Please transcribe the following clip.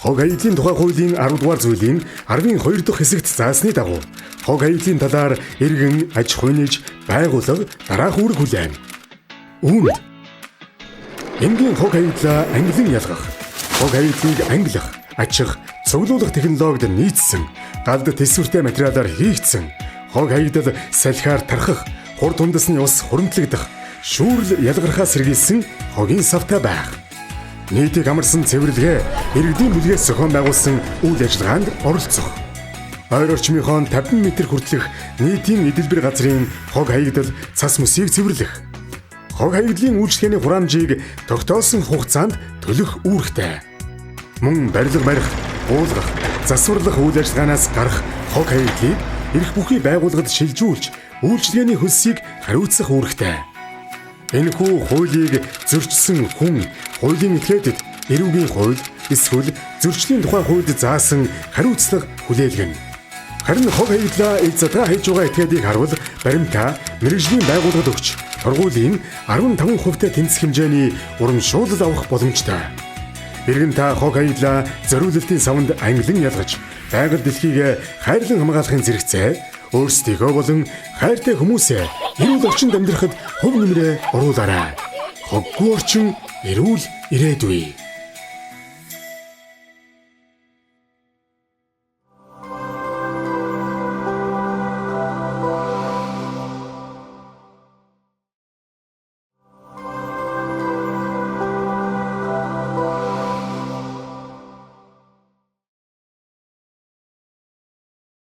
Хог аюулын тухай хуулийн 10 дугаар зүйлийн 12 дахь хэсэгт заасны дагуу хог аюулын талаар иргэн аж ахуйн нэгж байгууллага дараах үүрэг хүлээн. Үүнд энгийн хог аюулаа ангилан ялгах, хог аюулыг ангилах, ачих, цуглуулах технологид нийцсэн, галд төсвөртэй материалаар хийгдсэн, хог аюулд салхиар тархах, хурд тундасны ус хуримтлагдах, шүүрэл ялгархаас сэргийлсэн хогийн савтай байх. Нийтийг амарсан цэвэрлэгээ иргэдийн бүлгээс зохион байгуулсан үйл ажиллагаанд оролцох. Ойр орчмынхон 50 м хүртэлх нийтийн эдэлбэр газрын хог хаягдал цас мөсийг цэвэрлэх. Хог хаягдлын үйлчлэгээний хураамжийг тогтоосон хугацаанд төлөх үүрэгтэй. Мөн барилга барих, уулгах, засварлах үйл ажиллагаанаас гарах хог хаягдлыг эрх бүхий байгууллагад шилжүүлж, үйлчлэгээний хөлсийг хариуцах үүрэгтэй. Энэхүү хуулийг зөрчсөн хүн хуулийн этгээдэд эрүүгийн хууль эсвэл зөрчлийн тухай хуульд заасан хариуцлага хүлээлгэнэ. Харин хог хаягдлаа эд задгаа хийж байгаа этгээдийг харвал баримтаа мэргэжлийн байгууллагад өгч торгуулийн 15%-тай тэнцэх хэмжээний урамшуулал авах боломжтой. Иргэн та хог хаягдлаа зориулалтын савнд ангилан ялгаж байгаль дэлхийг хайрлан хамгаалахын зэрэгцээ өөрсдийгөө болон хайртай хүмүүсээ эрүүл орчинд амьдрахад хөв нэмрээ оруулаарай. Хоггүй орчин эрүүл ирээдүй.